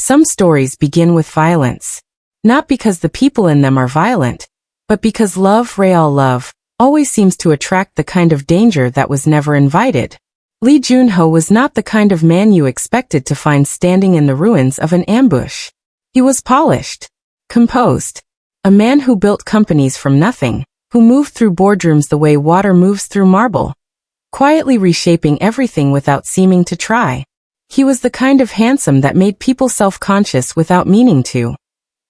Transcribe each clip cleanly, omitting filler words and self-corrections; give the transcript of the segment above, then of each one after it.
Some stories begin with violence. Not because the people in them are violent, but because love, real love, always seems to attract the kind of danger that was never invited. Lee Junho was not the kind of man you expected to find standing in the ruins of an ambush. He was polished, composed, a man who built companies from nothing, who moved through boardrooms the way water moves through marble, quietly reshaping everything without seeming to try. He was the kind of handsome that made people self-conscious without meaning to.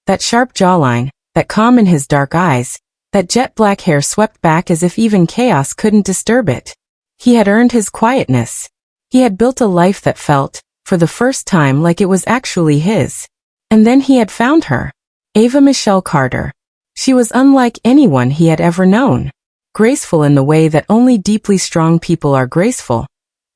That sharp jawline, that calm in his dark eyes, that jet black hair swept back as if even chaos couldn't disturb it. He had earned his quietness. He had built a life that felt, for the first time, like it was actually his. And then he had found her. Ava Michelle Carter. She was unlike anyone he had ever known. Graceful in the way that only deeply strong people are graceful.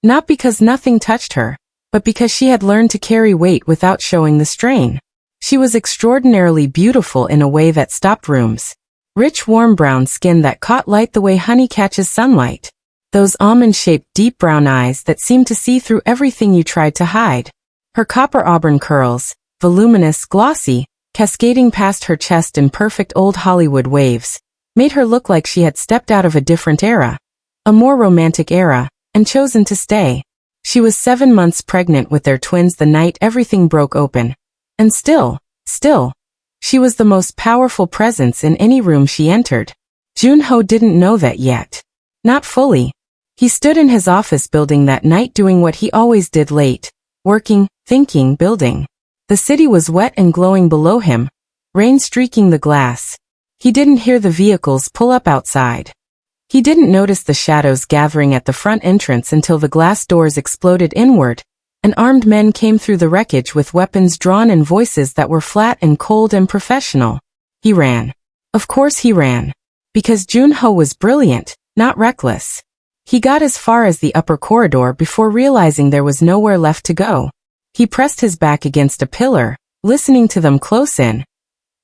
Not because nothing touched her, but because she had learned to carry weight without showing the strain. She was extraordinarily beautiful in a way that stopped rooms. Rich warm brown skin that caught light the way honey catches sunlight. Those almond-shaped deep brown eyes that seemed to see through everything you tried to hide. Her copper auburn curls, voluminous, glossy, cascading past her chest in perfect old Hollywood waves, made her look like she had stepped out of a different era. A more romantic era, and chosen to stay. She was 7 months pregnant with their twins the night everything broke open. And still, she was the most powerful presence in any room she entered. Junho didn't know that yet. Not fully. He stood in his office building that night doing what he always did late. Working, thinking, building. The city was wet and glowing below him. Rain streaking the glass. He didn't hear the vehicles pull up outside. He didn't notice the shadows gathering at the front entrance until the glass doors exploded inward, and armed men came through the wreckage with weapons drawn and voices that were flat and cold and professional. He ran. Of course he ran. Because Junho was brilliant, not reckless. He got as far as the upper corridor before realizing there was nowhere left to go. He pressed his back against a pillar, listening to them close in.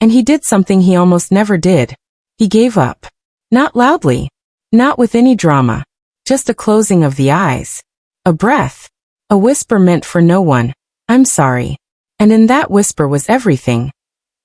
And he did something he almost never did. He gave up. Not loudly. Not with any drama. Just a closing of the eyes. A breath. A whisper meant for no one. I'm sorry. And in that whisper was everything.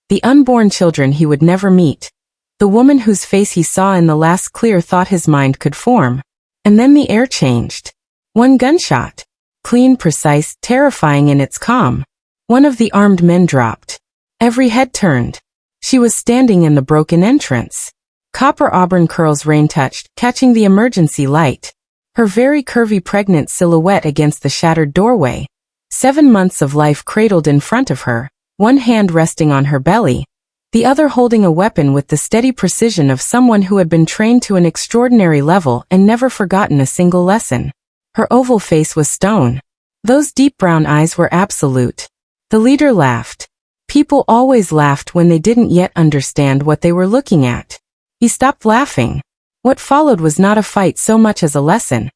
The unborn children he would never meet. The woman whose face he saw in the last clear thought his mind could form. And then the air changed. One gunshot. Clean, precise, terrifying in its calm. One of the armed men dropped. Every head turned. She was standing in the broken entrance. Copper auburn curls rain-touched, catching the emergency light. Her very curvy pregnant silhouette against the shattered doorway. 7 months of life cradled in front of her, one hand resting on her belly, the other holding a weapon with the steady precision of someone who had been trained to an extraordinary level and never forgotten a single lesson. Her oval face was stone. Those deep brown eyes were absolute. The leader laughed. People always laughed when they didn't yet understand what they were looking at. He stopped laughing. What followed was not a fight so much as a lesson.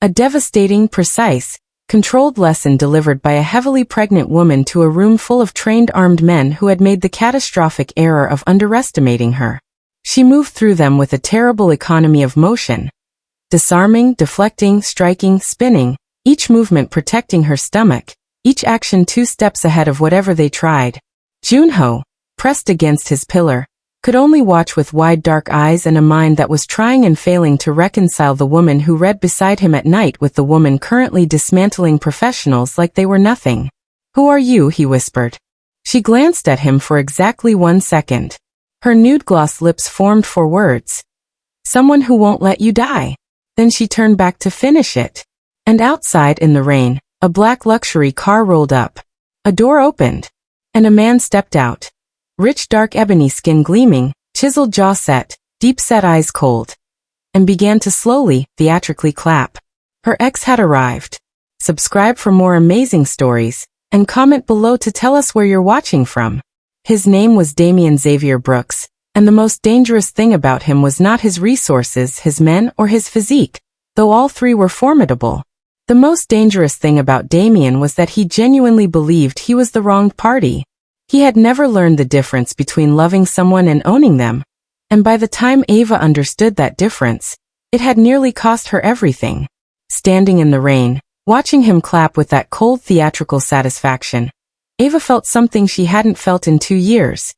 A devastating, precise, controlled lesson delivered by a heavily pregnant woman to a room full of trained armed men who had made the catastrophic error of underestimating her. She moved through them with a terrible economy of motion. Disarming, deflecting, striking, spinning, each movement protecting her stomach, each action 2 steps ahead of whatever they tried. Junho, pressed against his pillar, could only watch with wide dark eyes and a mind that was trying and failing to reconcile the woman who read beside him at night with the woman currently dismantling professionals like they were nothing. Who are you? He whispered. She glanced at him for exactly 1 second. Her nude-gloss lips formed for words. Someone who won't let you die. Then she turned back to finish it. And outside in the rain, a black luxury car rolled up. A door opened. And a man stepped out. Rich dark ebony skin gleaming, chiseled jaw set, deep-set eyes cold. And began to slowly, theatrically clap. Her ex had arrived. Subscribe for more amazing stories, and comment below to tell us where you're watching from. His name was Damien Xavier Brooks, and the most dangerous thing about him was not his resources, his men, or his physique, though all 3 were formidable. The most dangerous thing about Damien was that he genuinely believed he was the wronged party. He had never learned the difference between loving someone and owning them, and by the time Ava understood that difference, it had nearly cost her everything. Standing in the rain, watching him clap with that cold theatrical satisfaction, Ava felt something she hadn't felt in 2 years.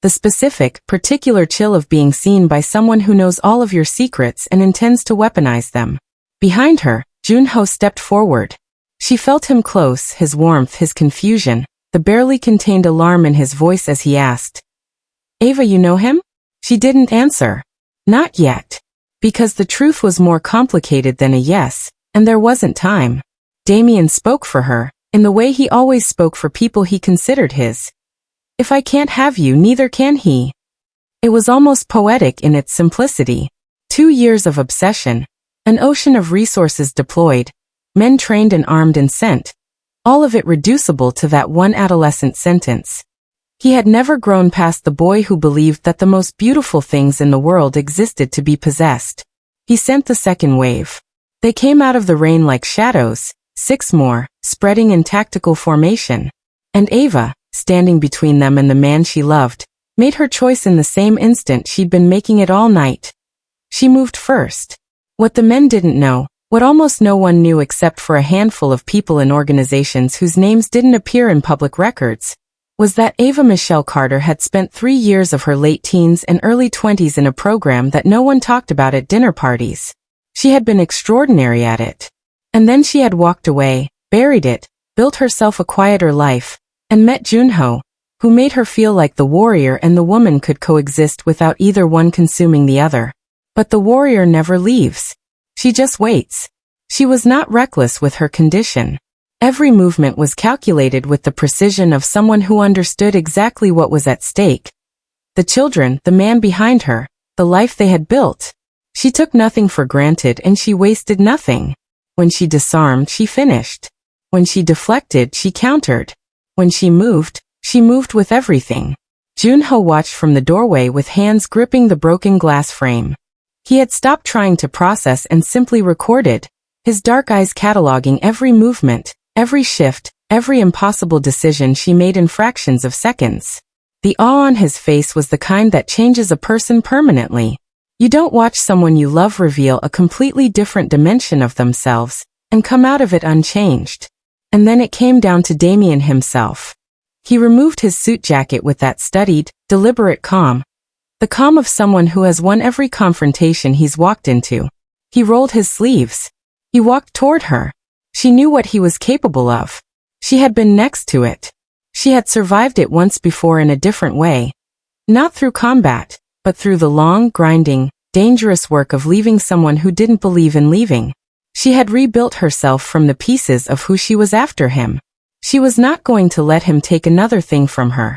The specific, particular chill of being seen by someone who knows all of your secrets and intends to weaponize them. Behind her, Junho stepped forward. She felt him close, his warmth, his confusion, the barely contained alarm in his voice as he asked, "Ava, you know him?" She didn't answer. Not yet. Because the truth was more complicated than a yes, and there wasn't time. Damien spoke for her, in the way he always spoke for people he considered his. "If I can't have you, neither can he." It was almost poetic in its simplicity. 2 years of obsession, an ocean of resources deployed, men trained and armed and sent, all of it reducible to that one adolescent sentence. He had never grown past the boy who believed that the most beautiful things in the world existed to be possessed. He sent the second wave. They came out of the rain like shadows, 6 more, spreading in tactical formation. And Ava, standing between them and the man she loved, made her choice in the same instant she'd been making it all night. She moved first. What the men didn't know, what almost no one knew except for a handful of people in organizations whose names didn't appear in public records, was that Ava Michelle Carter had spent 3 years of her late teens and early 20s in a program that no one talked about at dinner parties. She had been extraordinary at it. And then she had walked away, buried it, built herself a quieter life, and met Junho, who made her feel like the warrior and the woman could coexist without either one consuming the other. But the warrior never leaves. She just waits. She was not reckless with her condition. Every movement was calculated with the precision of someone who understood exactly what was at stake. The children, the man behind her, the life they had built. She took nothing for granted and she wasted nothing. When she disarmed, she finished. When she deflected, she countered. When she moved with everything. Junho watched from the doorway with hands gripping the broken glass frame. He had stopped trying to process and simply recorded, his dark eyes cataloging every movement, every shift, every impossible decision she made in fractions of seconds. The awe on his face was the kind that changes a person permanently. You don't watch someone you love reveal a completely different dimension of themselves and come out of it unchanged. And then it came down to Damien himself. He removed his suit jacket with that studied, deliberate calm. The calm of someone who has won every confrontation he's walked into. He rolled his sleeves. He walked toward her. She knew what he was capable of. She had been next to it. She had survived it once before in a different way. Not through combat, but through the long, grinding, dangerous work of leaving someone who didn't believe in leaving. She had rebuilt herself from the pieces of who she was after him. She was not going to let him take another thing from her.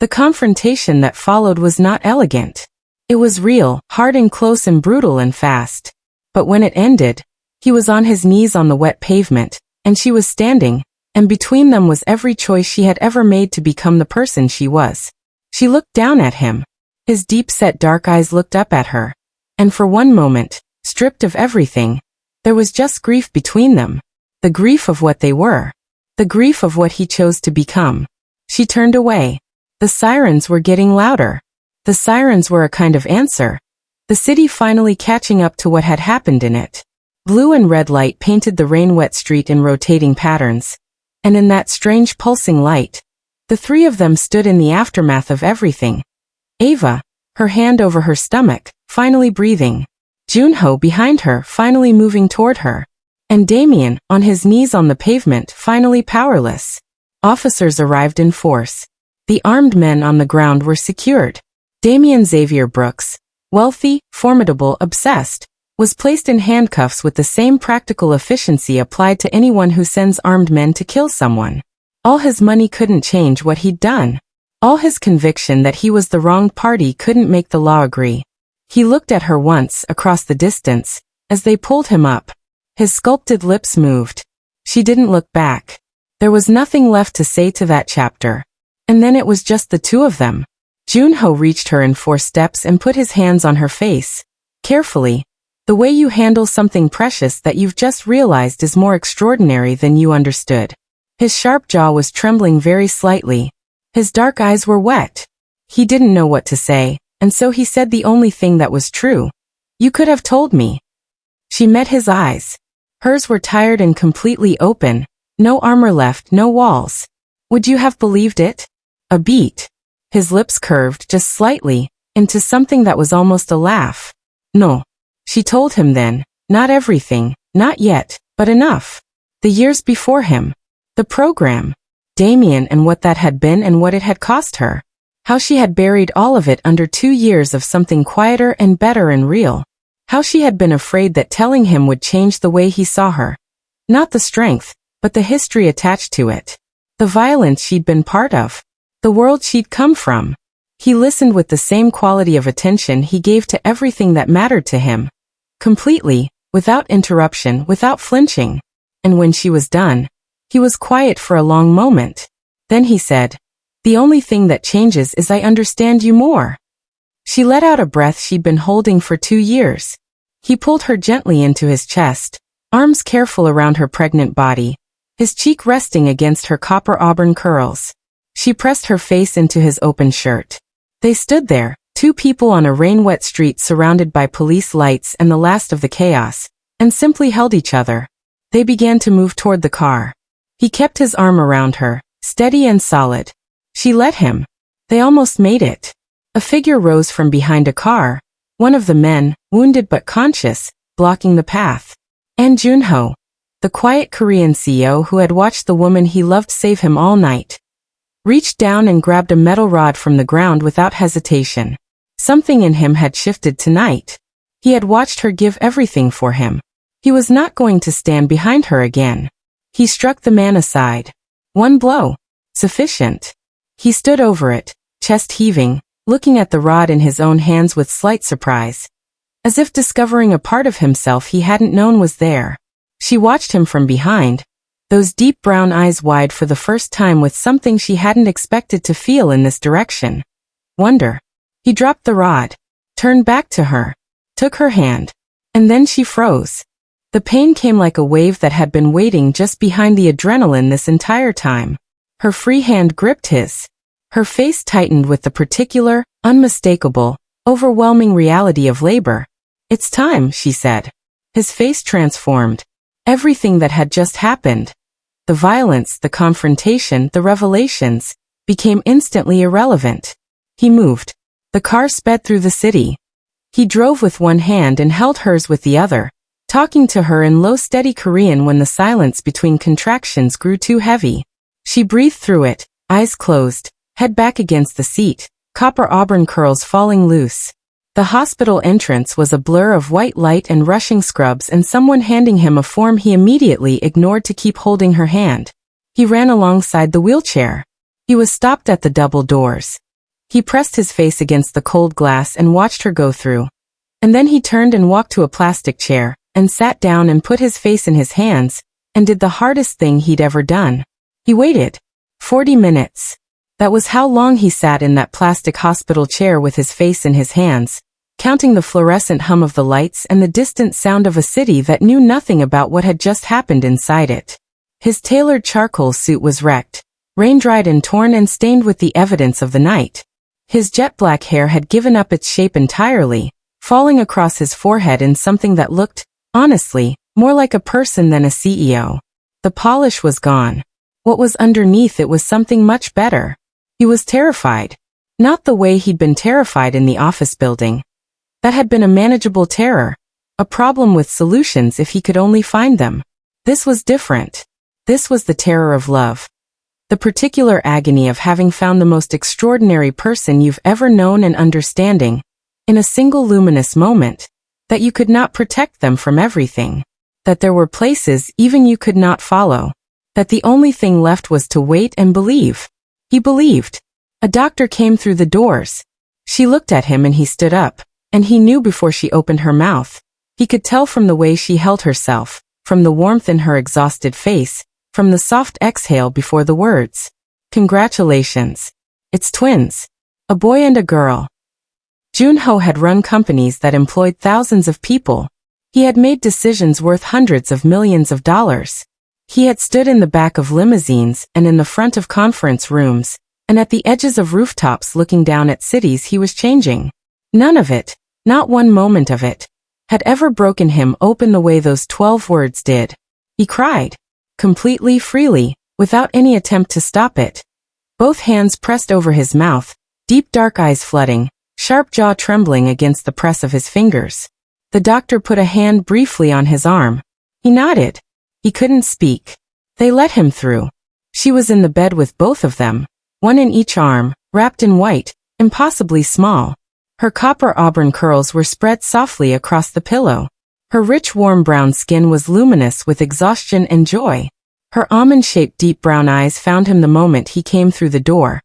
The confrontation that followed was not elegant. It was real, hard and close and brutal and fast. But when it ended, he was on his knees on the wet pavement, and she was standing, and between them was every choice she had ever made to become the person she was. She looked down at him. His deep-set dark eyes looked up at her. And for one moment, stripped of everything, there was just grief between them. The grief of what they were. The grief of what he chose to become. She turned away. The sirens were getting louder. The sirens were a kind of answer. The city finally catching up to what had happened in it. Blue and red light painted the rain-wet street in rotating patterns. And in that strange pulsing light, the three of them stood in the aftermath of everything. Ava, her hand over her stomach, finally breathing. Junho behind her, finally moving toward her. And Damien, on his knees on the pavement, finally powerless. Officers arrived in force. The armed men on the ground were secured. Damien Xavier Brooks, wealthy, formidable, obsessed, was placed in handcuffs with the same practical efficiency applied to anyone who sends armed men to kill someone. All his money couldn't change what he'd done. All his conviction that he was the wronged party couldn't make the law agree. He looked at her once, across the distance, as they pulled him up. His sculpted lips moved. She didn't look back. There was nothing left to say to that chapter. And then it was just the two of them. Junho reached her in 4 steps and put his hands on her face. Carefully. The way you handle something precious that you've just realized is more extraordinary than you understood. His sharp jaw was trembling very slightly. His dark eyes were wet. He didn't know what to say, and so he said the only thing that was true. You could have told me. She met his eyes. Hers were tired and completely open. No armor left, no walls. Would you have believed it? A beat. His lips curved just slightly, into something that was almost a laugh. No. She told him then, not everything, not yet, but enough. The years before him. The program. Damien and what that had been and what it had cost her. How she had buried all of it under 2 years of something quieter and better and real. How she had been afraid that telling him would change the way he saw her. Not the strength, but the history attached to it. The violence she'd been part of. The world she'd come from. He listened with the same quality of attention he gave to everything that mattered to him. Completely, without interruption, without flinching. And when she was done, he was quiet for a long moment. Then he said, "The only thing that changes is I understand you more." She let out a breath she'd been holding for 2 years. He pulled her gently into his chest, arms careful around her pregnant body, his cheek resting against her copper auburn curls. She pressed her face into his open shirt. They stood there, 2 people on a rain-wet street surrounded by police lights and the last of the chaos, and simply held each other. They began to move toward the car. He kept his arm around her, steady and solid. She let him. They almost made it. A figure rose from behind a car, one of the men, wounded but conscious, blocking the path. And Junho, the quiet Korean CEO who had watched the woman he loved save him all night, reached down and grabbed a metal rod from the ground without hesitation. Something in him had shifted tonight. He had watched her give everything for him. He was not going to stand behind her again. He struck the man aside. One blow. Sufficient. He stood over it, chest heaving, looking at the rod in his own hands with slight surprise. As if discovering a part of himself he hadn't known was there. She watched him from behind, those deep brown eyes wide for the first time with something she hadn't expected to feel in this direction. Wonder. He dropped the rod, turned back to her, took her hand, and then she froze. The pain came like a wave that had been waiting just behind the adrenaline this entire time. Her free hand gripped his. Her face tightened with the particular, unmistakable, overwhelming reality of labor. "It's time," she said. His face transformed. Everything that had just happened, the violence, the confrontation, the revelations, became instantly irrelevant. He moved. The car sped through the city. He drove with one hand and held hers with the other, talking to her in low steady Korean when the silence between contractions grew too heavy. She breathed through it, eyes closed, head back against the seat, copper auburn curls falling loose. The hospital entrance was a blur of white light and rushing scrubs and someone handing him a form he immediately ignored to keep holding her hand. He ran alongside the wheelchair. He was stopped at the double doors. He pressed his face against the cold glass and watched her go through. And then he turned and walked to a plastic chair, and sat down and put his face in his hands, and did the hardest thing he'd ever done. He waited. 40 minutes. That was how long he sat in that plastic hospital chair with his face in his hands, counting the fluorescent hum of the lights and the distant sound of a city that knew nothing about what had just happened inside it. His tailored charcoal suit was wrecked, rain-dried and torn and stained with the evidence of the night. His jet-black hair had given up its shape entirely, falling across his forehead in something that looked, honestly, more like a person than a CEO. The polish was gone. What was underneath it was something much better. He was terrified. Not the way he'd been terrified in the office building. That had been a manageable terror. A problem with solutions if he could only find them. This was different. This was the terror of love. The particular agony of having found the most extraordinary person you've ever known and understanding, in a single luminous moment, that you could not protect them from everything. That there were places even you could not follow. That the only thing left was to wait and believe. He believed. A doctor came through the doors. She looked at him and he stood up, and he knew before she opened her mouth. He could tell from the way she held herself, from the warmth in her exhausted face, from the soft exhale before the words. "Congratulations. It's twins. A boy and a girl." Junho had run companies that employed thousands of people. He had made decisions worth hundreds of millions of dollars. He had stood in the back of limousines and in the front of conference rooms, and at the edges of rooftops looking down at cities he was changing. None of it, not one moment of it, had ever broken him open the way those 12 words did. He cried. Completely, freely, without any attempt to stop it. Both hands pressed over his mouth, deep dark eyes flooding, sharp jaw trembling against the press of his fingers. The doctor put a hand briefly on his arm. He nodded. He couldn't speak. They let him through. She was in the bed with both of them, one in each arm, wrapped in white, impossibly small. Her copper auburn curls were spread softly across the pillow. Her rich warm brown skin was luminous with exhaustion and joy. Her almond-shaped deep brown eyes found him the moment he came through the door.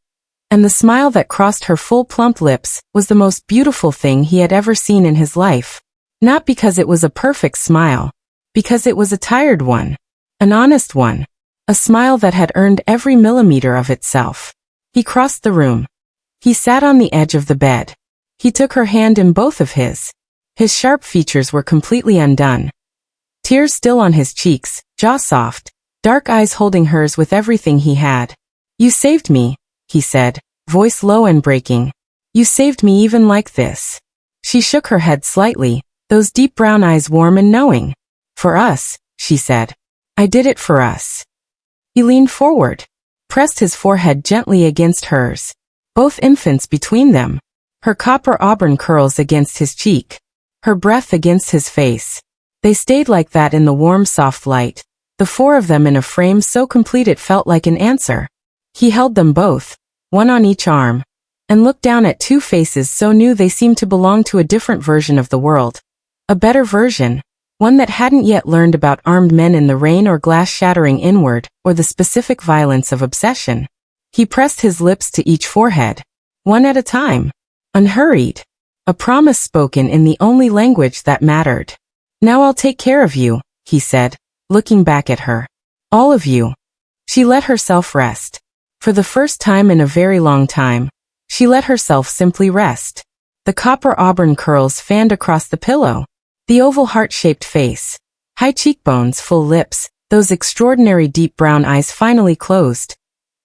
And the smile that crossed her full plump lips was the most beautiful thing he had ever seen in his life. Not because it was a perfect smile. Because it was a tired one. An honest one. A smile that had earned every millimeter of itself. He crossed the room. He sat on the edge of the bed. He took her hand in both of his. His sharp features were completely undone. Tears still on his cheeks, jaw soft, dark eyes holding hers with everything he had. "You saved me," he said, voice low and breaking. "You saved me even like this." She shook her head slightly, those deep brown eyes warm and knowing. "For us," she said. "I did it for us." He leaned forward, pressed his forehead gently against hers. Both infants between them. Her copper auburn curls against his cheek. Her breath against his face. They stayed like that in the warm soft light, the four of them in a frame so complete it felt like an answer. He held them both, one on each arm, and looked down at two faces so new they seemed to belong to a different version of the world. A better version, one that hadn't yet learned about armed men in the rain or glass shattering inward, or the specific violence of obsession. He pressed his lips to each forehead, one at a time, unhurried. A promise spoken in the only language that mattered. "Now I'll take care of you," he said, looking back at her. "All of you." She let herself rest. For the first time in a very long time, she let herself simply rest. The copper auburn curls fanned across the pillow. The oval heart-shaped face. High cheekbones, full lips, those extraordinary deep brown eyes finally closed.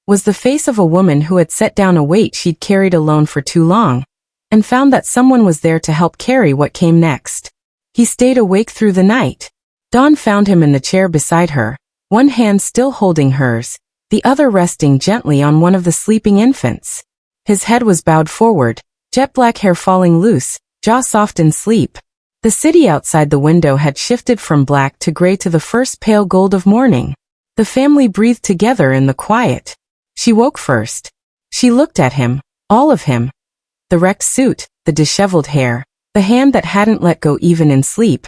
Was the face of a woman who had set down a weight she'd carried alone for too long, and found that someone was there to help carry what came next. He stayed awake through the night. Dawn found him in the chair beside her, one hand still holding hers, the other resting gently on one of the sleeping infants. His head was bowed forward, jet black hair falling loose, jaw soft in sleep. The city outside the window had shifted from black to gray to the first pale gold of morning. The family breathed together in the quiet. She woke first. She looked at him, all of him. The wrecked suit, the disheveled hair, the hand that hadn't let go even in sleep,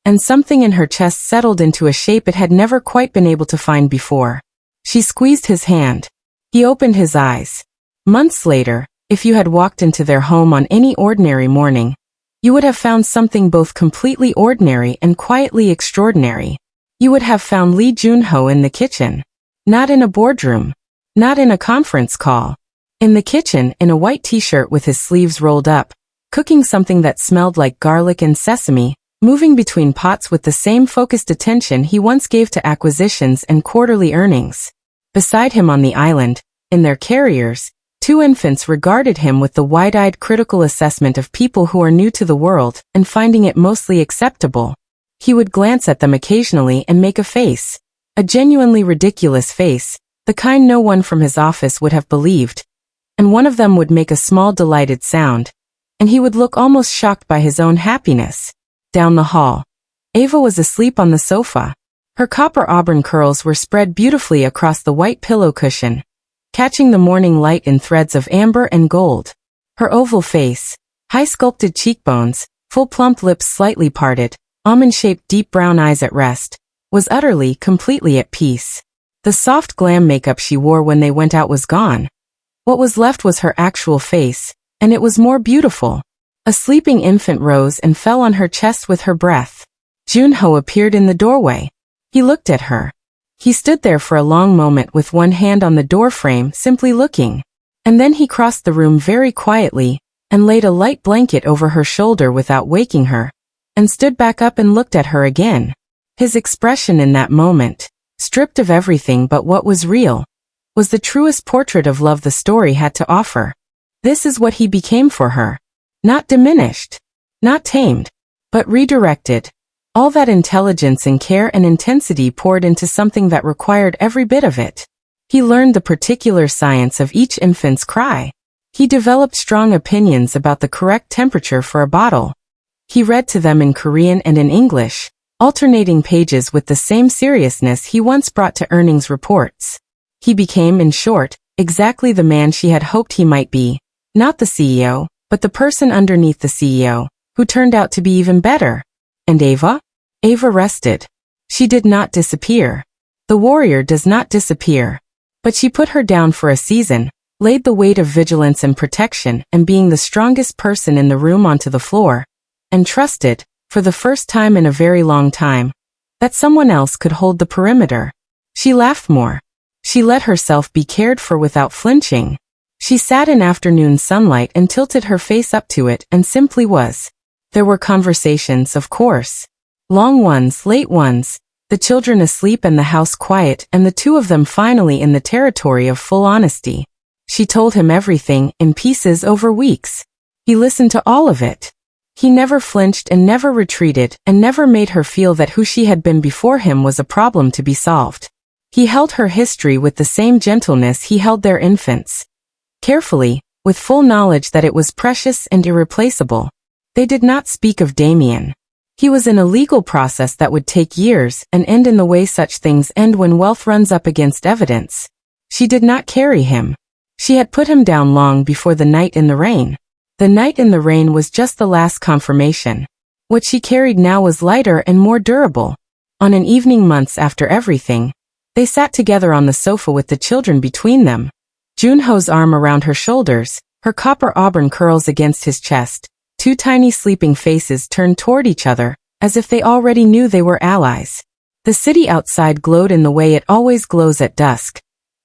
and something in her chest settled into a shape it had never quite been able to find before. She squeezed his hand. He opened his eyes. Months later, if you had walked into their home on any ordinary morning, you would have found something both completely ordinary and quietly extraordinary. You would have found Lee Junho in the kitchen. Not in a boardroom. Not in a conference call. In the kitchen, in a white t-shirt with his sleeves rolled up, cooking something that smelled like garlic and sesame, moving between pots with the same focused attention he once gave to acquisitions and quarterly earnings. Beside him on the island, in their carriers, two infants regarded him with the wide-eyed critical assessment of people who are new to the world and finding it mostly acceptable. He would glance at them occasionally and make a face. A genuinely ridiculous face, the kind no one from his office would have believed. And one of them would make a small delighted sound, and he would look almost shocked by his own happiness. Down the hall, Ava was asleep on the sofa. Her copper auburn curls were spread beautifully across the white pillow cushion, catching the morning light in threads of amber and gold. Her oval face, high sculpted cheekbones, full plump lips slightly parted, almond-shaped deep brown eyes at rest, was utterly, completely at peace. The soft glam makeup she wore when they went out was gone. What was left was her actual face, and it was more beautiful. A sleeping infant rose and fell on her chest with her breath. Junho appeared in the doorway. He looked at her. He stood there for a long moment with one hand on the doorframe, simply looking. And then he crossed the room very quietly, and laid a light blanket over her shoulder without waking her, and stood back up and looked at her again. His expression in that moment, stripped of everything but what was real, was the truest portrait of love the story had to offer. This is what he became for her. Not diminished, not tamed, but redirected. All that intelligence and care and intensity poured into something that required every bit of it. He learned the particular science of each infant's cry. He developed strong opinions about the correct temperature for a bottle. He read to them in Korean and in English, alternating pages with the same seriousness he once brought to earnings reports. He became, in short, exactly the man she had hoped he might be, not the CEO, but the person underneath the CEO, who turned out to be even better. And Ava? Ava rested. She did not disappear. The warrior does not disappear. But she put her down for a season, laid the weight of vigilance and protection and being the strongest person in the room onto the floor, and trusted, for the first time in a very long time, that someone else could hold the perimeter. She laughed more. She let herself be cared for without flinching. She sat in afternoon sunlight and tilted her face up to it and simply was. There were conversations, of course. Long ones, late ones, the children asleep and the house quiet and the two of them finally in the territory of full honesty. She told him everything, in pieces over weeks. He listened to all of it. He never flinched and never retreated and never made her feel that who she had been before him was a problem to be solved. He held her history with the same gentleness he held their infants. Carefully, with full knowledge that it was precious and irreplaceable. They did not speak of Damien. He was in a legal process that would take years and end in the way such things end when wealth runs up against evidence. She did not carry him. She had put him down long before the night in the rain. The night in the rain was just the last confirmation. What she carried now was lighter and more durable. On an evening months after everything, they sat together on the sofa with the children between them. Junho's arm around her shoulders, her copper auburn curls against his chest. Two tiny sleeping faces turned toward each other, as if they already knew they were allies. The city outside glowed in the way it always glows at dusk.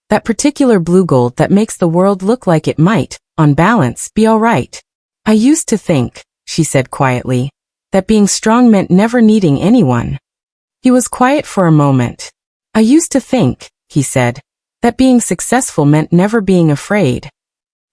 That particular blue gold that makes the world look like it might, on balance, be all right. I used to think, she said quietly, that being strong meant never needing anyone. He was quiet for a moment. I used to think, he said, that being successful meant never being afraid.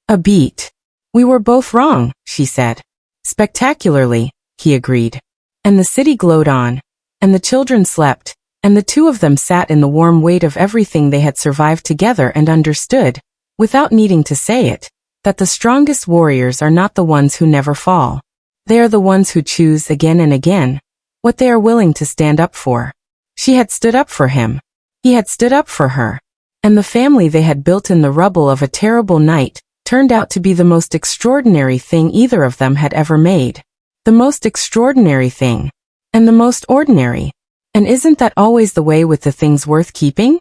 A beat. We were both wrong, she said. Spectacularly, he agreed. And the city glowed on, and the children slept, and the two of them sat in the warm weight of everything they had survived together and understood, without needing to say it, that the strongest warriors are not the ones who never fall. They are the ones who choose again and again what they are willing to stand up for. She had stood up for him. He had stood up for her. And the family they had built in the rubble of a terrible night turned out to be the most extraordinary thing either of them had ever made. The most extraordinary thing. And the most ordinary. And isn't that always the way with the things worth keeping?